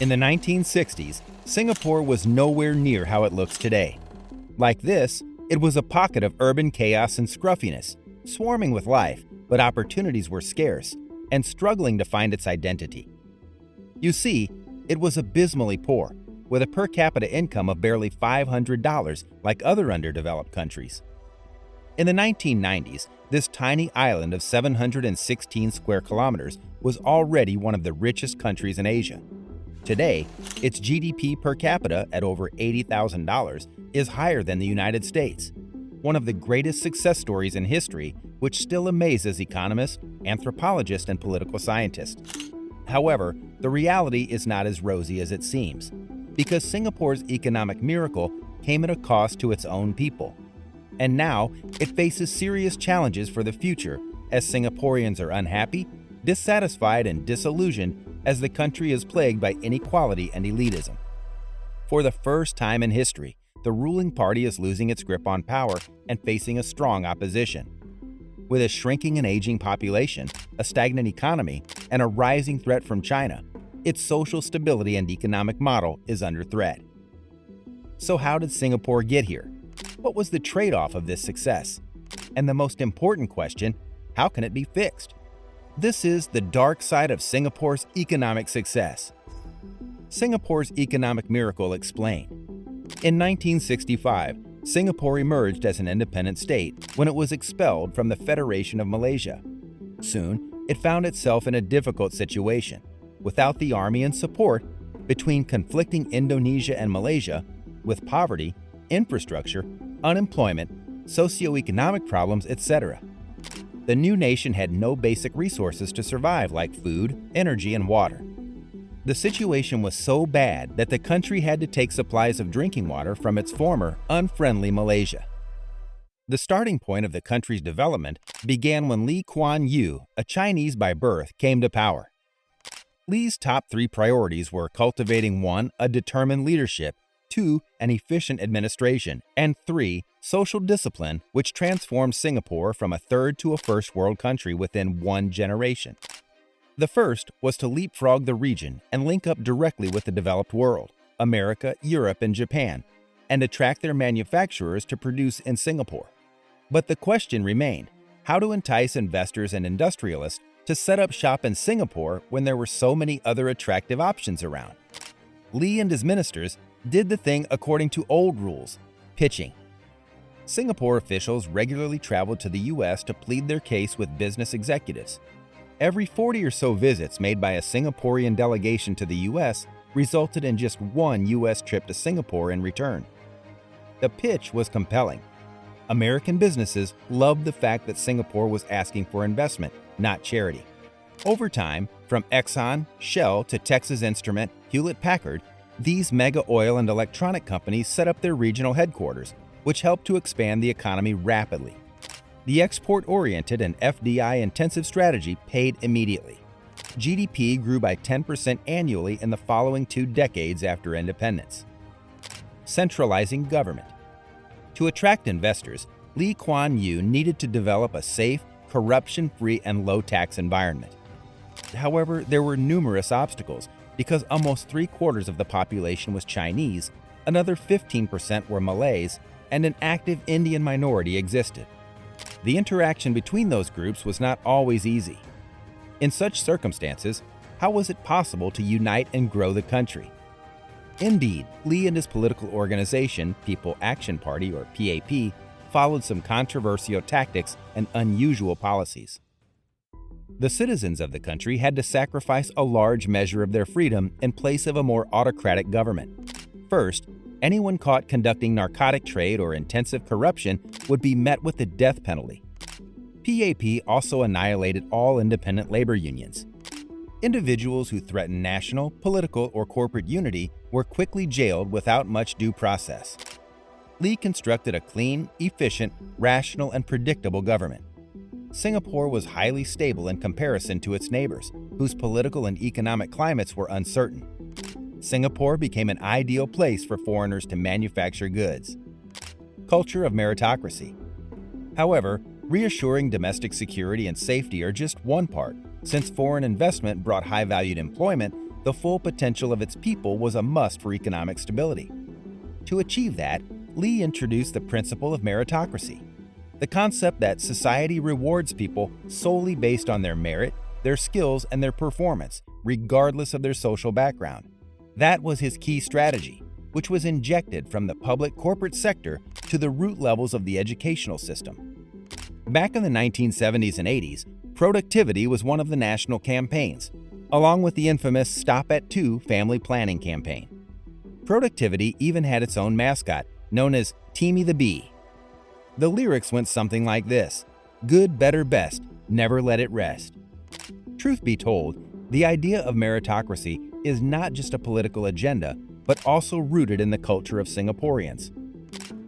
In the 1960s, Singapore was nowhere near how it looks today. Like this, it was a pocket of urban chaos and scruffiness, swarming with life, but opportunities were scarce, and struggling to find its identity. You see, it was abysmally poor, with a per capita income of barely $500 like other underdeveloped countries. In the 1990s, this tiny island of 716 square kilometers was already one of the richest countries in Asia. Today, its GDP per capita at over $80,000 is higher than the United States, one of the greatest success stories in history, which still amazes economists, anthropologists, and political scientists. However, the reality is not as rosy as it seems, because Singapore's economic miracle came at a cost to its own people. And now, it faces serious challenges for the future as Singaporeans are unhappy, dissatisfied, and disillusioned as the country is plagued by inequality and elitism. For the first time in history, the ruling party is losing its grip on power and facing a strong opposition. With a shrinking and aging population, a stagnant economy, and a rising threat from China, its social stability and economic model is under threat. So how did Singapore get here? What was the trade-off of this success? And the most important question, how can it be fixed? This is the dark side of Singapore's economic success. Singapore's economic miracle explained. In 1965, Singapore emerged as an independent state when it was expelled from the Federation of Malaysia. Soon, it found itself in a difficult situation, without the army and support, between conflicting Indonesia and Malaysia, with poverty, infrastructure, unemployment, socioeconomic problems, etc. The new nation had no basic resources to survive like food, energy, and water. The situation was so bad that the country had to take supplies of drinking water from its former, unfriendly Malaysia. The starting point of the country's development began when Lee Kuan Yew, a Chinese by birth, came to power. Lee's top three priorities were cultivating 1. A determined leadership, 2. An efficient administration, and 3. Social discipline, which transformed Singapore from a third to a first world country within 1 generation. The first was to leapfrog the region and link up directly with the developed world, America, Europe, and Japan, and attract their manufacturers to produce in Singapore. But the question remained, how to entice investors and industrialists to set up shop in Singapore when there were so many other attractive options around? Lee and his ministers did the thing according to old rules, pitching. Singapore officials regularly traveled to the U.S. to plead their case with business executives. Every 40 or so visits made by a Singaporean delegation to the U.S. resulted in just 1 U.S. trip to Singapore in return. The pitch was compelling. American businesses loved the fact that Singapore was asking for investment, not charity. Over time, from Exxon, Shell to Texas Instrument, Hewlett-Packard, these mega oil and electronic companies set up their regional headquarters, which helped to expand the economy rapidly. The export-oriented and FDI-intensive strategy paid immediately. GDP grew by 10% annually in the following 2 decades after independence. Centralizing government. To attract investors, Lee Kuan Yew needed to develop a safe, corruption-free, and low-tax environment. However, there were numerous obstacles because almost 3/4 of the population was Chinese, another 15% were Malays, and an active Indian minority existed. The interaction between those groups was not always easy. In such circumstances, how was it possible to unite and grow the country? Indeed, Lee and his political organization, People Action Party or PAP, followed some controversial tactics and unusual policies. The citizens of the country had to sacrifice a large measure of their freedom in place of a more autocratic government. First, anyone caught conducting narcotic trade or intensive corruption would be met with the death penalty. PAP also annihilated all independent labor unions. Individuals who threatened national, political, or corporate unity were quickly jailed without much due process. Lee constructed a clean, efficient, rational, and predictable government. Singapore was highly stable in comparison to its neighbors, whose political and economic climates were uncertain. Singapore became an ideal place for foreigners to manufacture goods. Culture of meritocracy. However, reassuring domestic security and safety are just one part, since foreign investment brought high-valued employment the full potential of its people was a must for economic stability. To achieve that, Lee introduced the principle of meritocracy, the concept that society rewards people solely based on their merit, their skills, and their performance, regardless of their social background. That was his key strategy, which was injected from the public corporate sector to the root levels of the educational system. Back in the 1970s and 80s, productivity was one of the national campaigns, along with the infamous Stop at 2 family planning campaign. Productivity even had its own mascot, known as Teamy the Bee. The lyrics went something like this: "Good, better, best, never let it rest." Truth be told, the idea of meritocracy is not just a political agenda, but also rooted in the culture of Singaporeans.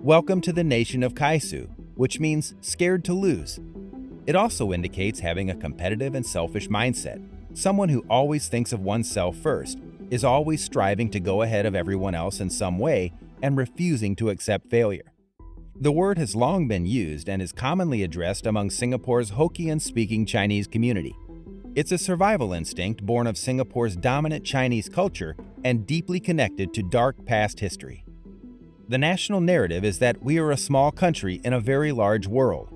Welcome to the nation of Kaisu, which means scared to lose. It also indicates having a competitive and selfish mindset, someone who always thinks of oneself first, is always striving to go ahead of everyone else in some way, and refusing to accept failure. The word has long been used and is commonly addressed among Singapore's Hokkien-speaking Chinese community. It's a survival instinct born of Singapore's dominant Chinese culture and deeply connected to dark past history. The national narrative is that we are a small country in a very large world.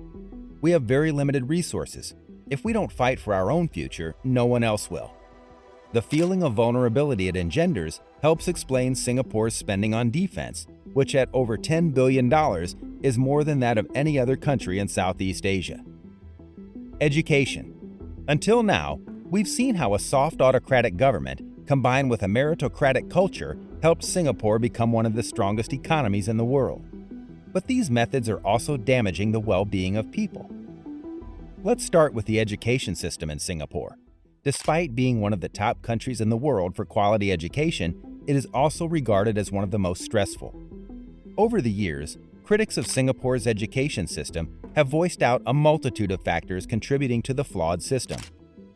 We have very limited resources. If we don't fight for our own future, no one else will. The feeling of vulnerability it engenders helps explain Singapore's spending on defense, which at over $10 billion is more than that of any other country in Southeast Asia. Education. Until now, we've seen how a soft autocratic government combined with a meritocratic culture helped Singapore become one of the strongest economies in the world. But these methods are also damaging the well-being of people. Let's start with the education system in Singapore. Despite being one of the top countries in the world for quality education, it is also regarded as one of the most stressful. Over the years, critics of Singapore's education system have voiced out a multitude of factors contributing to the flawed system.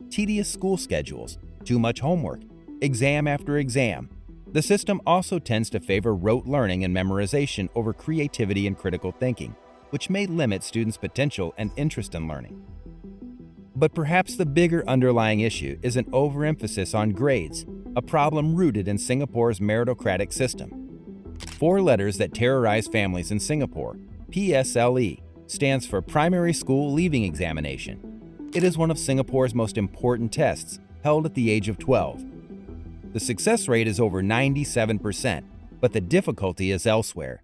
Tedious school schedules, too much homework, exam after exam. The system also tends to favor rote learning and memorization over creativity and critical thinking, which may limit students' potential and interest in learning. But perhaps the bigger underlying issue is an overemphasis on grades, a problem rooted in Singapore's meritocratic system. 4 letters that terrorize families in Singapore, PSLE, stands for Primary School Leaving Examination. It is one of Singapore's most important tests, held at the age of 12. The success rate is over 97%, but the difficulty is elsewhere.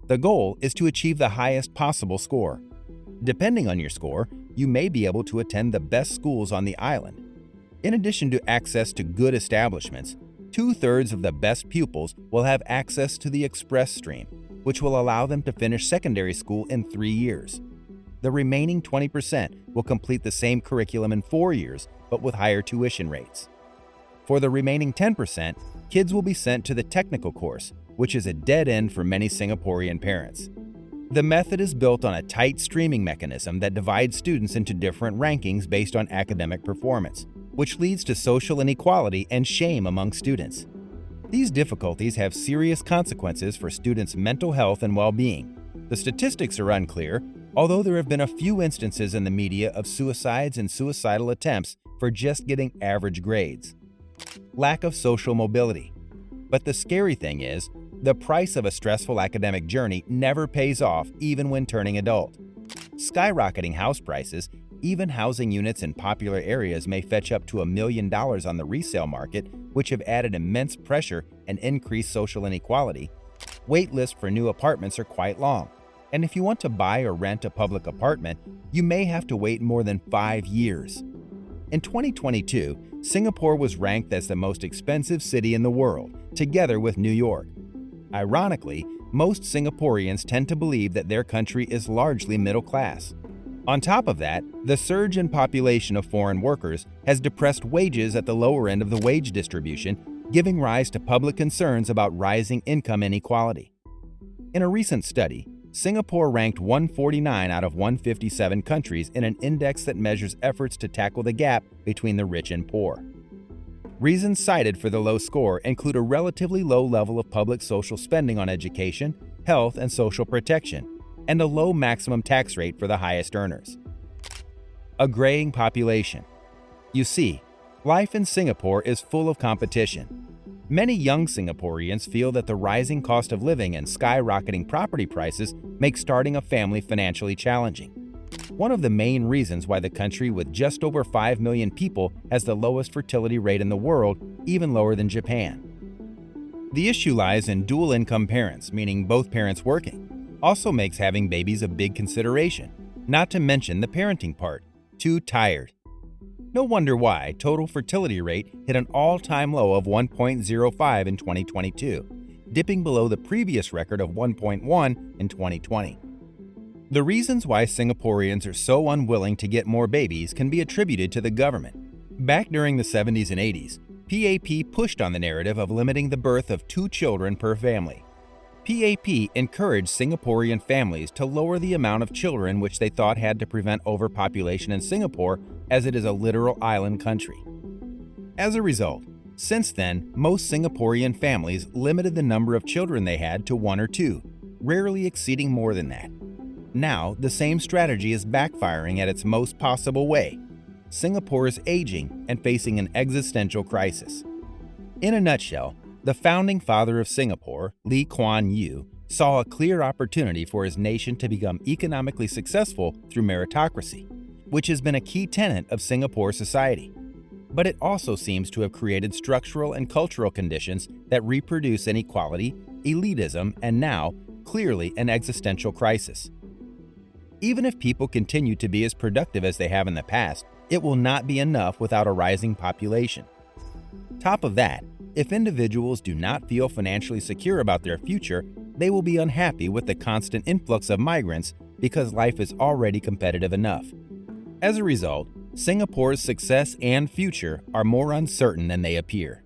The goal is to achieve the highest possible score. Depending on your score, you may be able to attend the best schools on the island. In addition to access to good establishments, 2/3 of the best pupils will have access to the express stream, which will allow them to finish secondary school in 3 years. The remaining 20% will complete the same curriculum in 4 years, but with higher tuition rates. For the remaining 10%, kids will be sent to the technical course, which is a dead end for many Singaporean parents. The method is built on a tight streaming mechanism that divides students into different rankings based on academic performance, which leads to social inequality and shame among students. These difficulties have serious consequences for students' mental health and well-being. The statistics are unclear, although there have been a few instances in the media of suicides and suicidal attempts for just getting average grades. Lack of social mobility. But the scary thing is, the price of a stressful academic journey never pays off even when turning adult. Skyrocketing house prices, even housing units in popular areas may fetch up to $1 million on the resale market, which have added immense pressure and increased social inequality. Wait lists for new apartments are quite long, and if you want to buy or rent a public apartment, you may have to wait more than 5 years. In 2022, Singapore was ranked as the most expensive city in the world, together with New York. Ironically, most Singaporeans tend to believe that their country is largely middle class. On top of that, the surge in population of foreign workers has depressed wages at the lower end of the wage distribution, giving rise to public concerns about rising income inequality. In a recent study, Singapore ranked 149 out of 157 countries in an index that measures efforts to tackle the gap between the rich and poor. Reasons cited for the low score include a relatively low level of public social spending on education, health, and social protection, and a low maximum tax rate for the highest earners. A graying population. You see, Life in Singapore is full of competition. Many young Singaporeans feel that the rising cost of living and skyrocketing property prices make starting a family financially challenging. One of the main reasons why the country with just over 5 million people has the lowest fertility rate in the world, even lower than Japan. The issue lies in dual-income parents, meaning both parents working. Also makes having babies a big consideration, not to mention the parenting part, too tired. No wonder why total fertility rate hit an all-time low of 1.05 in 2022, dipping below the previous record of 1.1 in 2020. The reasons why Singaporeans are so unwilling to get more babies can be attributed to the government. Back during the 70s and 80s, PAP pushed on the narrative of limiting the birth of 2 children per family. PAP encouraged Singaporean families to lower the amount of children which they thought had to prevent overpopulation in Singapore, as it is a literal island country. As a result, since then, most Singaporean families limited the number of children they had to 1 or 2, rarely exceeding more than that. Now, the same strategy is backfiring at its most possible way. Singapore is aging and facing an existential crisis. In a nutshell, the founding father of Singapore, Lee Kuan Yew, saw a clear opportunity for his nation to become economically successful through meritocracy, which has been a key tenet of Singapore society. But it also seems to have created structural and cultural conditions that reproduce inequality, elitism, and now, clearly, an existential crisis. Even if people continue to be as productive as they have in the past, it will not be enough without a rising population. Top of that, if individuals do not feel financially secure about their future, they will be unhappy with the constant influx of migrants because life is already competitive enough. As a result, Singapore's success and future are more uncertain than they appear.